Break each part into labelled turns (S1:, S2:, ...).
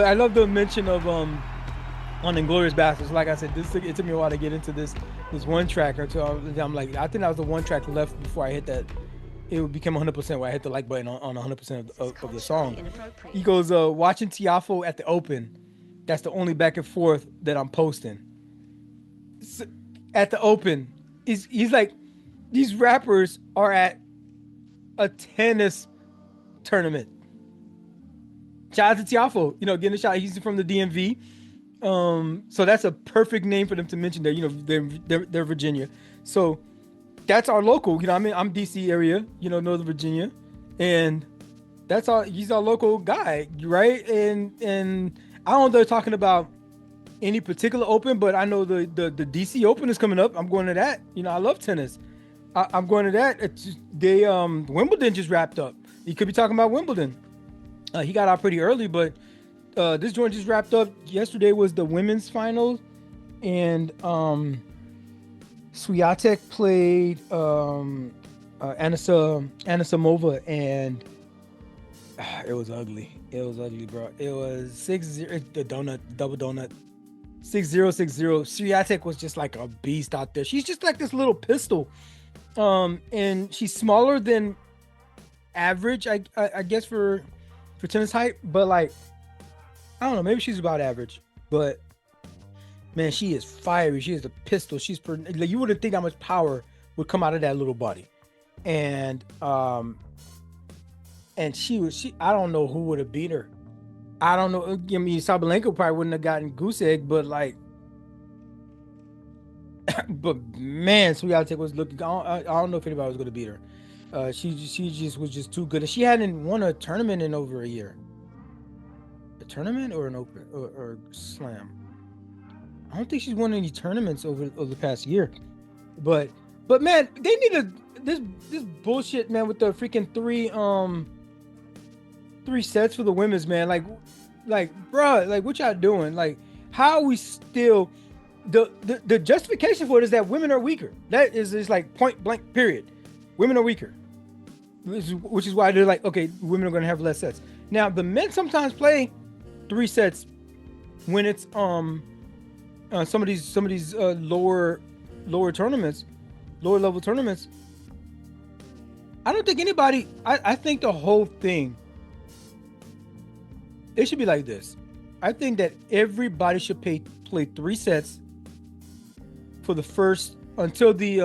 S1: I love the mention of on Inglorious Bastards. Like I said, it took me a while to get into this one track until I'm like, I think that was the one track left before I hit that. It would become 100% where I hit the like button on 100% of the song. He goes, watching Tiafoe at the Open. That's the only back and forth that I'm posting. So, at the Open, he's like, these rappers are at a tennis tournament. Shout out to Tiafoe, getting a shot. He's from the DMV. So that's a perfect name for them to mention there. They're Virginia. So that's our local. I mean, I'm DC area, Northern Virginia, and he's our local guy, right? And I don't know if they're talking about any particular Open, but I know the DC Open is coming up. I'm going to that. I love tennis. I'm going to that. Wimbledon just wrapped up. You could be talking about Wimbledon. He got out pretty early, but this joint just wrapped up. Yesterday was the women's final, and Swiatek played Anisimova, and it was ugly. It was ugly, bro. It was 6-0, the double donut. 6-0, 6-0. Swiatek was just like a beast out there. She's just like this little pistol. And she's smaller than average, I guess, for tennis height, but like, I don't know, maybe she's about average, but man, she is fiery. She is a pistol. Like, you wouldn't think how much power would come out of that little body. And I don't know who would have beat her. I don't know. I mean, Sabalenka probably wouldn't have gotten goose egg, but like, but man, Swiatek was looking. I don't know if anybody was going to beat her. She just was just too good. And she hadn't won a tournament in over a year. A tournament or an Open or Slam? I don't think she's won any tournaments over the past year. But man, they need this bullshit, man, with the freaking three sets for the women's, man. Like bruh, like what y'all doing? Like, how are we still the justification for it is that women are weaker. That is like point blank period. Women are weaker. Which is why they're like, okay, women are going to have less sets. Now, the men sometimes play 3 sets when it's some of these lower tournaments, lower level tournaments. I don't think anybody. I think the whole thing, it should be like this. I think that everybody should play 3 sets for the first until the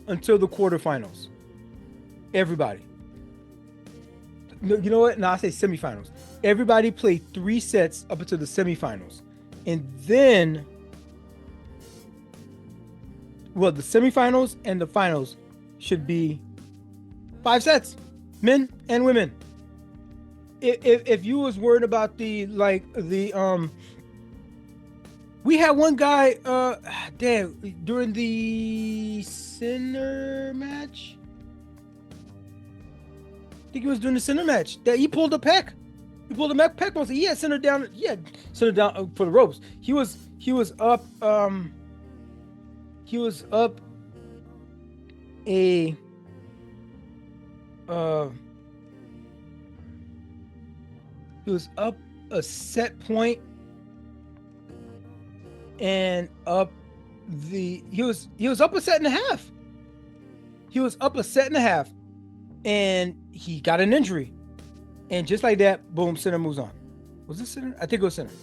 S1: quarterfinals. Everybody. You know what? No, I say semifinals. Everybody play 3 sets up until the semifinals. And then, well, the semifinals and the finals should be 5 sets, men and women. If you was worried about we had one guy, during the center match. I think he was doing the center match that he pulled a pec. He pulled a pec once. He had center down. He had center down for the ropes. He was up. He was up a. He was up a set point and up he was up a set and a half. He was up a set and a half, and he got an injury, and just like that, boom, center moves on. Was this center? I think it was center.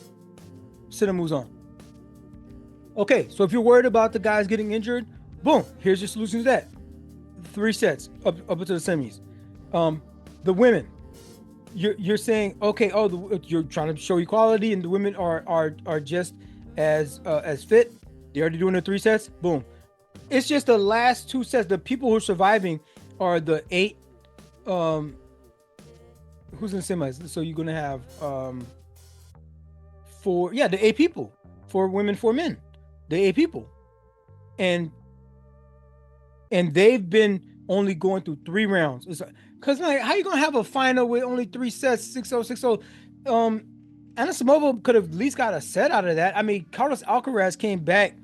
S1: Center moves on. Okay, so if you're worried about the guys getting injured, boom, here's your solution to that. 3 sets up into the semis. The women, you're saying, okay, you're trying to show equality, and the women are just as fit. They're already doing the 3 sets. Boom. It's just the last 2 sets. The people who are surviving are the 8. Who's in the semis? So you're gonna have the 8 people. 4 women, 4 men. The 8 people, and they've been only going through 3 rounds. Because like, how you gonna have a final with only 3 sets, 6-0, 6-0? Anisimova could have at least got a set out of that. I mean, Carlos Alcaraz came back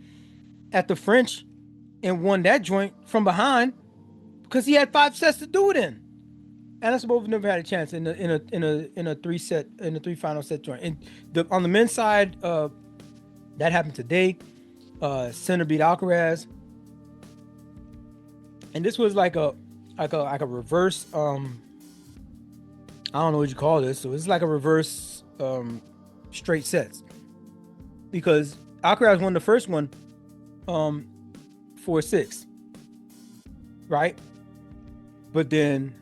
S1: at the French and won that joint from behind because he had 5 sets to do it in. Anisimova never had a chance in a three final set joint. And on the men's side, that happened today. Sinner beat Alcaraz, and this was like a reverse. I don't know what you call this. So it's like a reverse straight sets, because Alcaraz won the first one 4-6, right? But then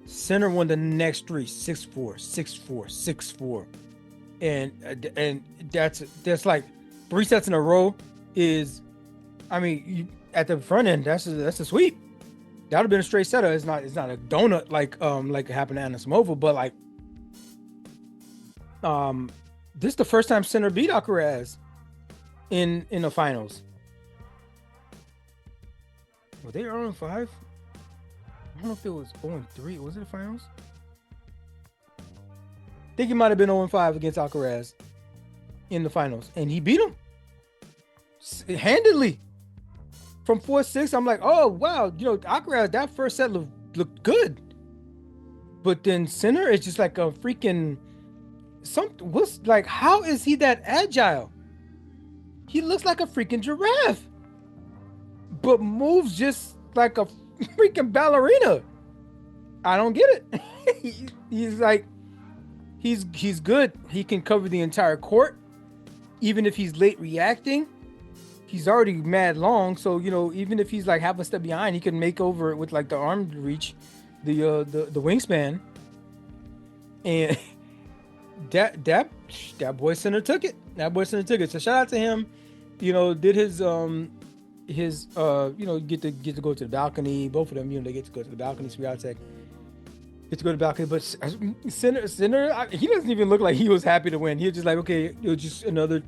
S1: Sinner won the next three 6-4, 6-4, 6-4, and that's like 3 sets in a row. Is, I mean, at the front end, that's a sweep. That would have been a straight setter. It's not a donut like it happened to Anisimova, but like this is the first time Sinner beat Alcaraz in the finals. Were they 0-5? I don't know if it was 0-3. Was it the finals? I think it might have been 0-5 against Alcaraz in the finals, and he beat him handedly from 4-6. I'm like, oh wow, you know, Alcaraz, that first set looked good, but then Sinner is just like a freaking what's like, how is he that agile? He looks like a freaking giraffe, but moves just like a freaking ballerina. I don't get it. He's like, he's good. He can cover the entire court, even if he's late reacting. He's already mad long, so you know, even if he's like half a step behind, he can make over it with like the arm reach, the wingspan. And that boy Sinner took it. That boy Sinner took it. So shout out to him. You know, did his you know, get to go to the balcony. Both of them, you know, they get to go to the balcony. Swiatek get to go to the balcony, but Sinner, he doesn't even look like he was happy to win. He was just like, okay, it was just another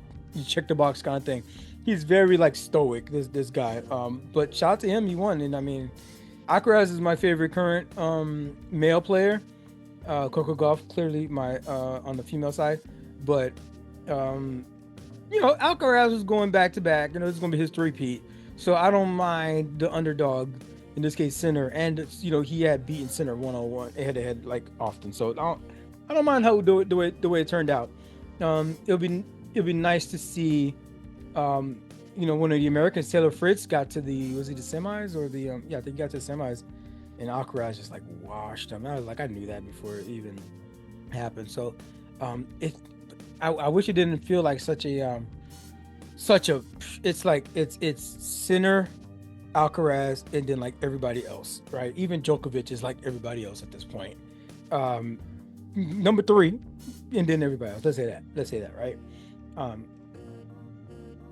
S1: check the box kind of thing. He's very like stoic, this guy. But shout out to him, he won. And I mean, Alcaraz is my favorite current male player. Coco Gauff clearly my on the female side, but you know, Alcaraz was going back to back. You know, it's gonna be his three-peat, so I don't mind the underdog, in this case Sinner, and you know, he had beaten Sinner 1-on-1 head-to-head like often, so I don't mind how the way it turned out. It'll be nice to see. You know, one of the Americans, Taylor Fritz, got to was he the semis or the yeah, I think he got to the semis, and Alcaraz just like washed him. I was like, I knew that before it even happened. So I wish it didn't feel like such a it's like it's Sinner, Alcaraz, and then like everybody else, right? Even Djokovic is like everybody else at this point. Number 3, and then everybody else. Let's say that, right?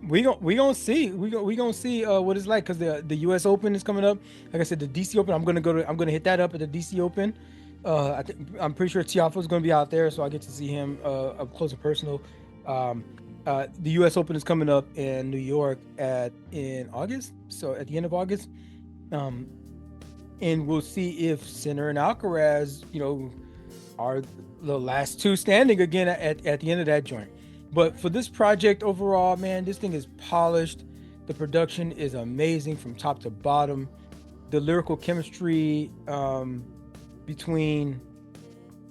S1: We gonna see what it's like, because the U.S. Open is coming up. Like I said, the DC Open, I'm gonna hit that up at the DC Open. I'm pretty sure Tiafoe is gonna be out there, so I get to see him up close and personal. The U.S. Open is coming up in New York in August, so at the end of August, and we'll see if Sinner and Alcaraz, you know, are the last two standing again at the end of that joint. But for this project overall, man, this thing is polished. The production is amazing from top to bottom. The lyrical chemistry between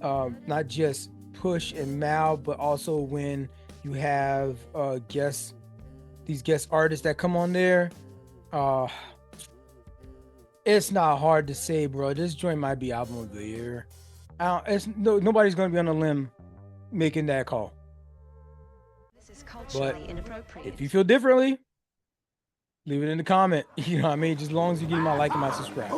S1: not just Push and Mal, but also when you have these guest artists that come on there. It's not hard to say, bro. This joint might be album of the year. Nobody's going to be on a limb making that call. But if you feel differently, leave it in the comment. You know what I mean? Just as long as you give me my like and my subscribe.